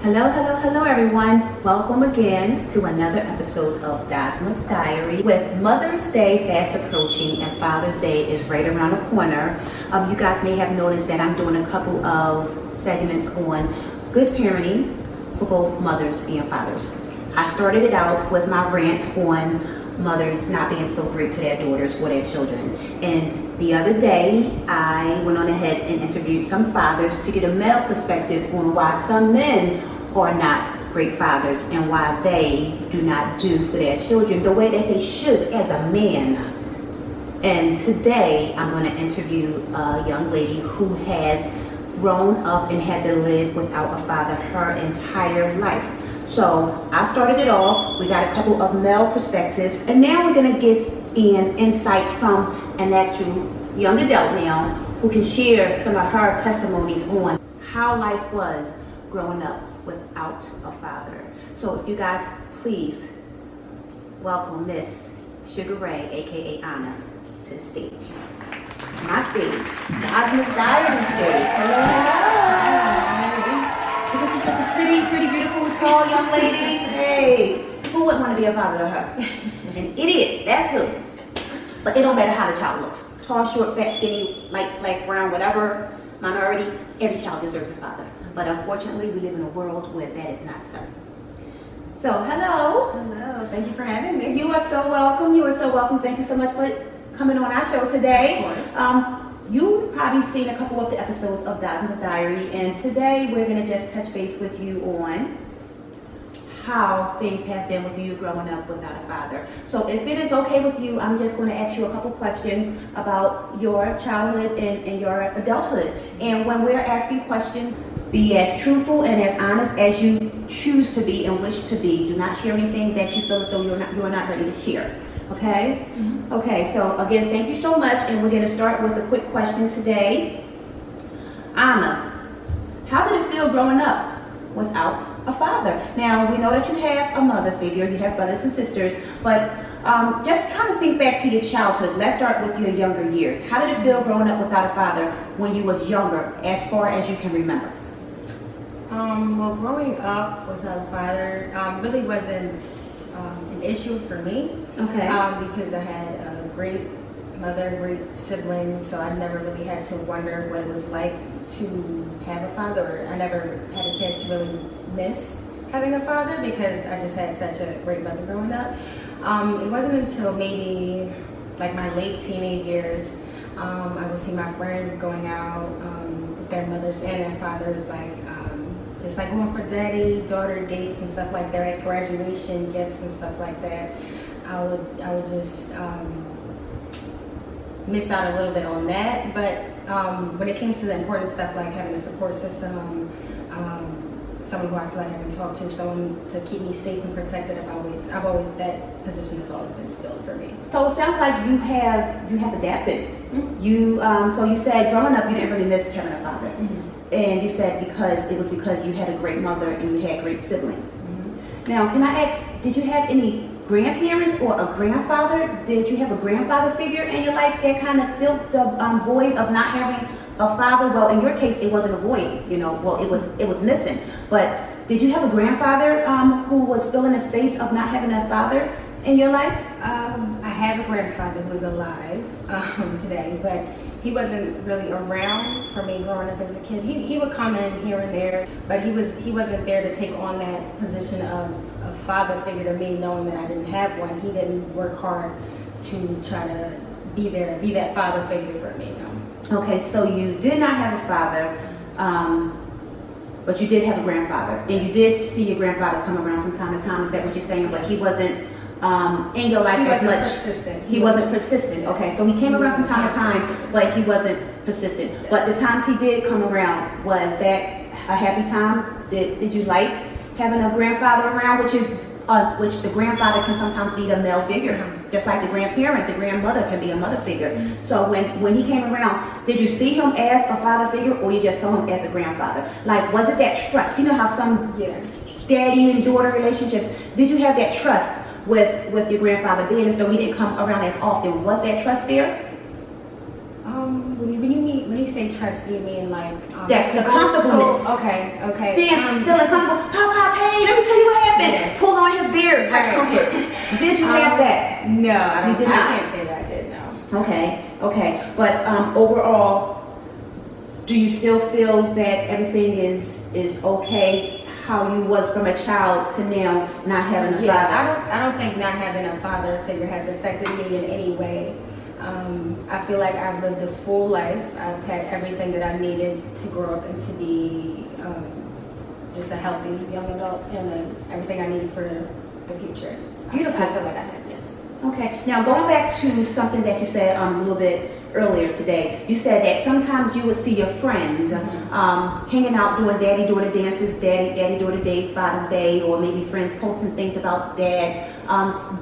Hello, hello, hello everyone. Welcome again to another episode of Dasma's Diary. With Mother's Day fast approaching and Father's Day is right around the corner, you guys may have noticed that I'm doing a couple of segments on good parenting for both mothers and fathers. I started it out with my rant on mothers not being so great to their daughters or their children. And the other day, I went on ahead and interviewed some fathers to get a male perspective on why some men are not great fathers and why they do not do for their children the way that they should as a man. And today, I'm going to interview a young lady who has grown up and had to live without a father her entire life. So I started it off. We got a couple of male perspectives, and now we're going to get an insight from an actual young adult now who can share some of her testimonies on how life was growing up without a father. So if you guys please welcome Miss Sugar Ray, aka Anna, to the stage. My stage, Dasma's Diary stage. Isn't she such a pretty, beautiful, tall young lady? Hey, who wouldn't want to be a father to her? An idiot, that's who. But it don't matter how the child looks. Tall, short, fat, skinny, light brown, whatever, minority, every child deserves a father. But unfortunately, we live in a world where that is not so. So, hello. Hello, thank you for having me. You are so welcome. You are so welcome. Thank you so much for coming on our show today. Of course. You've probably seen a couple of the episodes of Dasma's Diary, and today we're going to just touch base with you on how things have been with you growing up without a father. So if it is okay with you, I'm just going to ask you a couple questions about your childhood and your adulthood. And when we're asking questions, be as truthful and as honest as you choose to be and wish to be. Do not share anything that you feel as though you are not ready to share. Okay? Mm-hmm. Okay, so again, thank you so much, and we're going to start with a quick question today. Anna, how did it feel growing up without a father? Now, we know that you have a mother figure, you have brothers and sisters, but just kind of think back to your childhood. Let's start with your younger years. How did it feel growing up without a father when you was younger, as far as you can remember? Well, growing up without a father really wasn't an issue for me. Okay. Because I had a great mother, great siblings, so I never really had to wonder what it was like to have a father. I never had a chance to really miss having a father because I just had such a great mother growing up. It wasn't until maybe like my late teenage years, I would see my friends going out with their mothers and their fathers, just like going for daddy-daughter dates and stuff like that, at graduation gifts and stuff like that. I would just miss out a little bit on that. But when it came to the important stuff like having a support system, someone who I feel like I can talk to, someone to keep me safe and protected, that position has always been filled for me. So it sounds like you have adapted. Mm-hmm. So you said growing up you didn't really miss having a father. Mm-hmm. And you said because you had a great mother and you had great siblings. Mm-hmm. Now, can I ask, did you have any grandparents or a grandfather? Did you have a grandfather figure in your life that kind of filled the void of not having a father? Well, in your case, it wasn't a void, well, it was missing. But did you have a grandfather who was filling the space of not having a father in your life? I have a grandfather who's alive today, but he wasn't really around for me growing up as a kid. He would come in here and there, but he wasn't there to take on that position of a father figure to me, knowing that I didn't have one. He didn't work hard to try to be there, be that father figure for me. No. Okay, so you did not have a father, but you did have a grandfather, and you did see your grandfather come around from time to time. Is that what you're saying? But he wasn't in your life as much. Persistent. He wasn't persistent. Okay, so he came around from time to time, but he wasn't persistent. Yeah. But the times he did come around, was that a happy time? Did you like having a grandfather around, which the grandfather can sometimes be the male figure, just like the grandparent, the grandmother can be a mother figure. Mm-hmm. So when he came around, did you see him as a father figure, or you just saw him as a grandfather? Like, was it that trust? You know how some daddy and daughter relationships, did you have that trust with your grandfather, being as though he didn't come around as often? Was that trust there? When you say trust, do you mean like That the comfortableness. Okay. Feeling comfortable. Pop, hey, let me tell you what happened. Yeah. Pull on his beard type Right. comfort. Did you have that? No, I don't. You did not? I can't say that I did. No. Okay. But overall, do you still feel that everything is okay? How you was from a child to now not having a father? I don't think not having a father figure has affected me in any way. I feel like I've lived a full life. I've had everything that I needed to grow up and to be just a healthy young adult, and everything I need for the future. Beautiful. I feel like I have, yes. Okay. Now going back to something that you said a little bit earlier today, you said that sometimes you would see your friends hanging out doing daddy daughter dances, daddy daughter days, Father's Day, or maybe friends posting things about dad.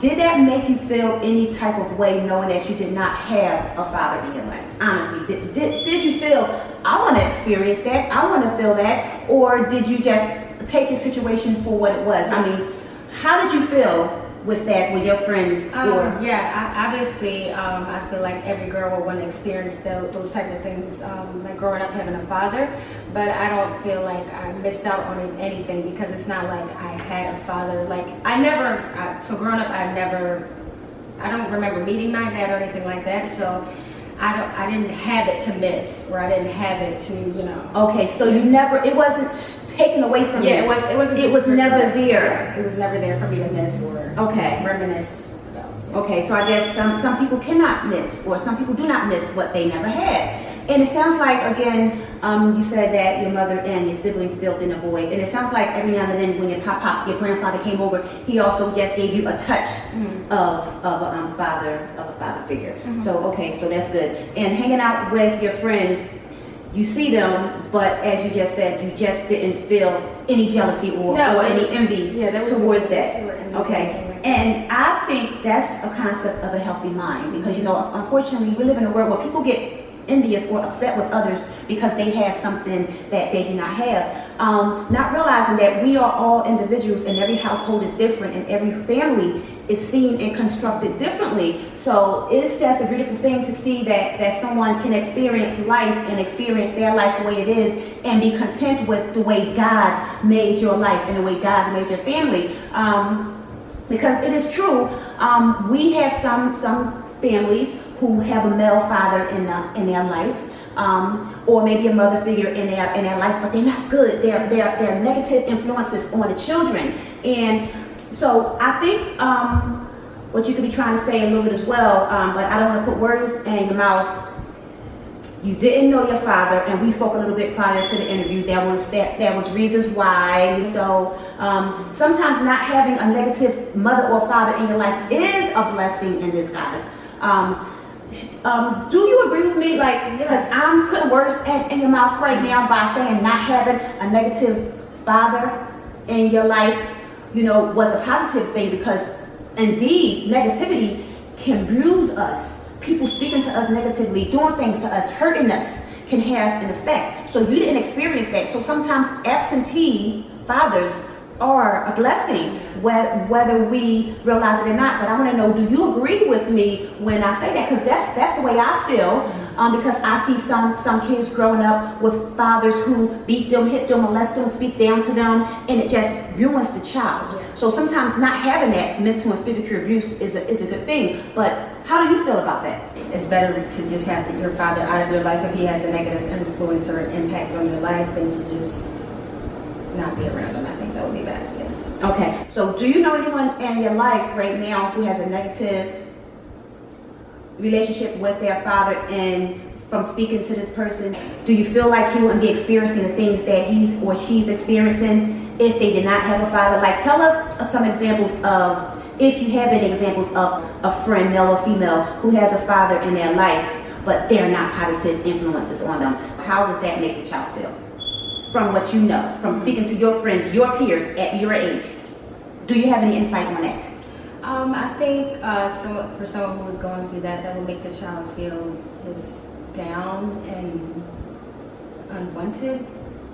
Did that make you feel any type of way knowing that you did not have a father in your life? Honestly, did you feel, I want to experience that, I want to feel that, or did you just take the situation for what it was? I mean, how did you feel with that, with your friends? Obviously, I feel like every girl will want to experience those type of things, like growing up having a father. But I don't feel like I missed out on anything, because it's not like I had a father. Like so growing up, I don't remember meeting my dad or anything like that. So I didn't have it to miss, or I didn't have it to, Okay, so you never, it wasn't taken away from you. Yeah, it wasn't. It was never there. It was never there for me to miss or reminisce about. Yeah. Okay, so I guess some people cannot miss, or some people do not miss what they never had. And it sounds like, again, you said that your mother and your siblings filled in a void. And it sounds like every now and then when your your grandfather came over, he also just gave you a touch of a father figure. So, okay, so that's good. And hanging out with your friends, you see them, but as you just said, you just didn't feel any jealousy or any envy towards that. Okay. And I think that's a concept of a healthy mind, because, unfortunately, we live in a world where people get envious or upset with others because they have something that they do not have. Not realizing that we are all individuals, and every household is different, and every family is seen and constructed differently. So it's just a beautiful thing to see that someone can experience life and experience their life the way it is, and be content with the way God made your life and the way God made your family. Because it is true, we have some families who have a male father in their life, or maybe a mother figure in their life, but they're not good. They're negative influences on the children. And so I think what you could be trying to say a little bit as well, but I don't want to put words in your mouth. You didn't know your father, and we spoke a little bit prior to the interview. There was reasons why. So sometimes not having a negative mother or father in your life is a blessing in disguise. Do you agree with me? Because I'm putting words in your mouth right now by saying not having a negative father in your life, was a positive thing, because indeed negativity can bruise us. People speaking to us negatively, doing things to us, hurting us, can have an effect. So you didn't experience that. So sometimes absentee fathers are a blessing, whether we realize it or not. But I want to know, do you agree with me when I say that? Because that's the way I feel. Because I see some kids growing up with fathers who beat them, hit them, molest them, speak down to them, and it just ruins the child. So sometimes not having that mental and physical abuse is a good thing. But how do you feel about that? It's better to just have your father out of your life if he has a negative influence or impact on your life than to just not be around him. I think that would be best, yes. Okay, so do you know anyone in your life right now who has a negative relationship with their father, and from speaking to this person, do you feel like he wouldn't be experiencing the things that he or she's experiencing if they did not have a father? Like, tell us some examples of, if you have any examples of a friend, male or female, who has a father in their life, but they're not positive influences on them. How does that make the child feel? From what you know, from speaking to your friends, your peers at your age, do you have any insight on that? I think for someone who is going through that would make the child feel just down and unwanted.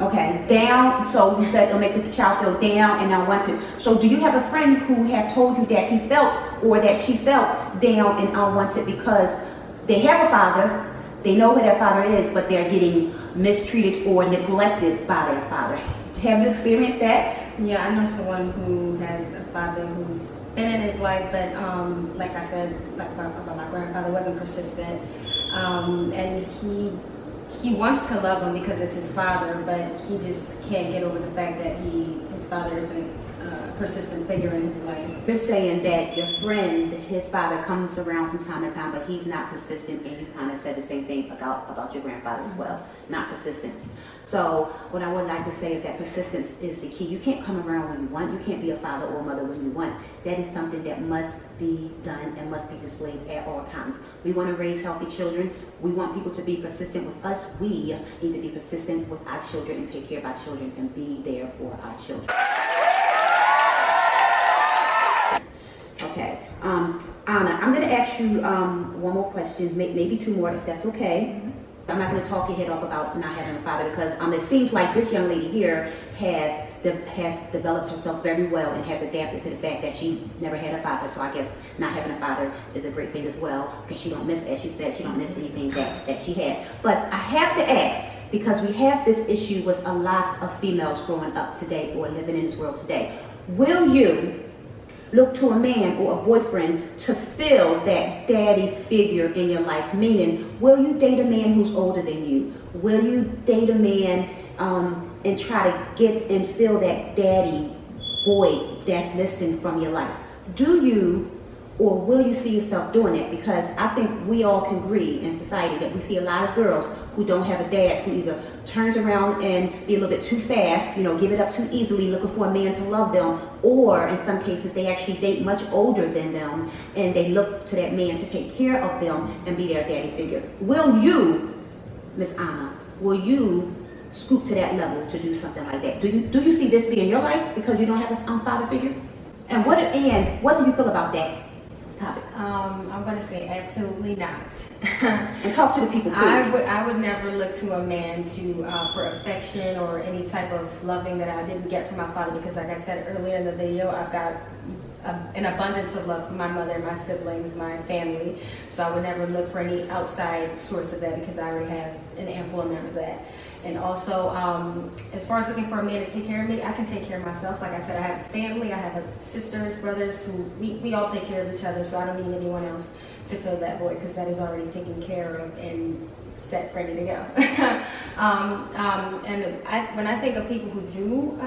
Okay, down. So you said it'll make the child feel down and unwanted. So do you have a friend who have told you that he felt, or that she felt down and unwanted because they have a father, They know who their father is, but they're getting mistreated or neglected by their father. Have you experienced that? Yeah, I know someone who has a father who's been in his life, but like I said, like about my grandfather, wasn't persistent, and he wants to love him because it's his father, but he just can't get over the fact that his father isn't a persistent figure in his life. You're saying that your friend, his father, comes around from time to time, but he's not persistent, and you kind of said the same thing about your grandfather as well, not persistent. So what I would like to say is that persistence is the key. You can't come around when you want. You can't be a father or a mother when you want. That is something that must be done and must be displayed at all times. We want to raise healthy children. We want people to be persistent with us. We need to be persistent with our children and take care of our children and be there for our children. Okay, Anna, I'm going to ask you one more question, maybe two more, if that's okay. I'm not going to talk your head off about not having a father because it seems like this young lady here has developed herself very well and has adapted to the fact that she never had a father. So I guess not having a father is a great thing as well because she don't miss, as she said, she don't miss anything that she had. But I have to ask, because we have this issue with a lot of females growing up today or living in this world today. Will you look to a man or a boyfriend to fill that daddy figure in your life? Meaning, will you date a man who's older than you? Will you date a man and try to get and fill that daddy void that's missing from your life? Do you or will you see yourself doing it? Because I think we all can agree in society that we see a lot of girls who don't have a dad who either turns around and be a little bit too fast, give it up too easily, looking for a man to love them, or in some cases they actually date much older than them and they look to that man to take care of them and be their daddy figure. Will you, Miss Anna, will you scoop to that level to do something like that? Do you see this being your life because you don't have a father figure? And what do you feel about that topic? I'm going to say absolutely not. And talk to the people, please. I would never look to a man for affection or any type of loving that I didn't get from my father because, like I said earlier in the video, I've got an abundance of love for my mother, my siblings, my family. So I would never look for any outside source of that because I already have an ample amount of that. And also, as far as looking for a man to take care of me, I can take care of myself. Like I said, I have a family, I have sisters, brothers, who we all take care of each other, so I don't need anyone else to fill that void because that is already taken care of and set, ready to go. And when I think of people who do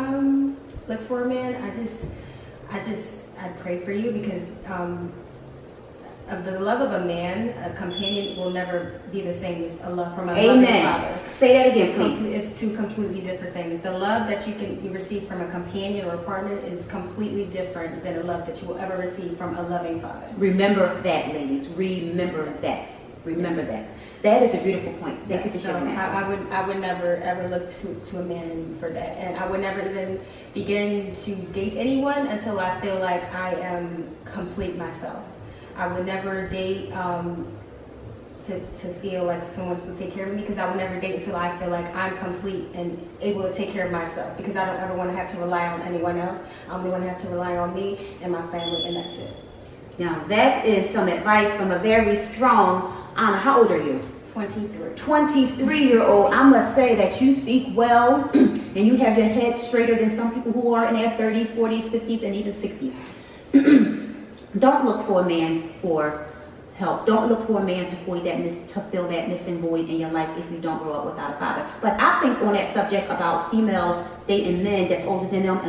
look for a man, I pray for you because of the love of a man, a companion will never be the same as a love from a loving father. Say that again, please. It's two completely different things. The love that you receive from a companion or a partner is completely different than a love that you will ever receive from a loving father. Remember that, ladies. Remember that. Remember that. That is a beautiful point. Thank you for sharing that. I would never ever look to a man for that, and I would never even begin to date anyone until I feel like I am complete myself. I would never date to feel like someone will take care of me because I would never date until I feel like I'm complete and able to take care of myself because I don't ever want to have to rely on anyone else. I only want to have to rely on me and my family, and that's it. Now, that is some advice from a very strong Anna. How old are you? 23. 23-year-old. I must say that you speak well and you have your head straighter than some people who are in their 30s, 40s, 50s, and even 60s. Don't look for a man for help. Don't look for a man to fill that missing void in your life if you don't grow up without a father. But I think on that subject about females dating men that's older than them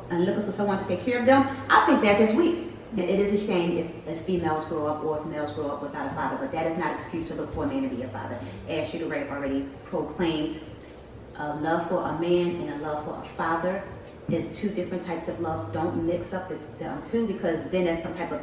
and looking for someone to take care of them, I think they're just weak. It is a shame if females grow up or if males grow up without a father, but that is not an excuse to look for a man to be a father. As Sugar Ray already proclaimed, a love for a man and a love for a father is two different types of love. Don't mix up the two because then there's some type of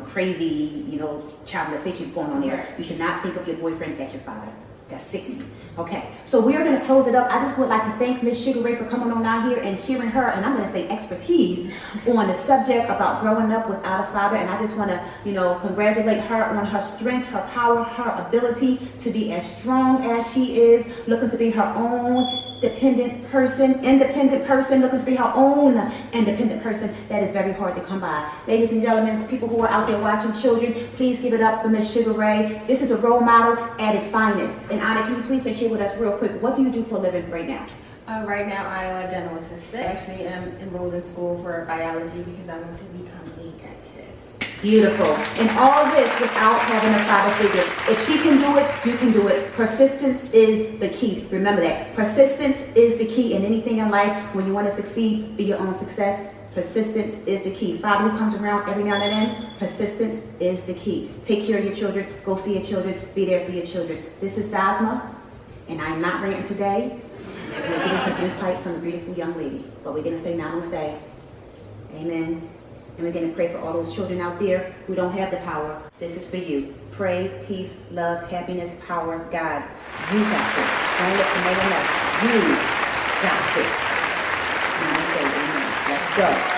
crazy child molestation going on there. You should not think of your boyfriend as your father. That's sickening. Okay, so we are going to close it up. I just would like to thank Miss Sugar Ray for coming on out here and sharing her, and I'm going to say expertise on the subject about growing up without a father. And I just want to, congratulate her on her strength, her power, her ability to be as strong as she is, looking to be her own independent person looking to be her own independent person, that is very hard to come by. Ladies and gentlemen, people who are out there watching children, please give it up for Miss Sugar Ray. This is a role model at its finest. And Anna, can you please share with us real quick, what do you do for a living right now? Right now, I am a dental assistant. I actually am enrolled in school for biology because I want to become a dentist. Beautiful. And all this without having a father figure. If she can do it, you can do it. Persistence is the key. Remember that. Persistence is the key in anything in life. When you want to succeed, be your own success. Persistence is the key. Father who comes around every now and then, persistence is the key. Take care of your children. Go see your children. Be there for your children. This is Dasma, and I'm not ranting today. We're getting some insights from a beautiful young lady. But we're going to say namaste. Amen. And we're going to pray for all those children out there who don't have the power. This is for you. Pray, peace, love, happiness, power, God. You got this. Don't let no one else. You got this. Namaste. Amen. Let's go.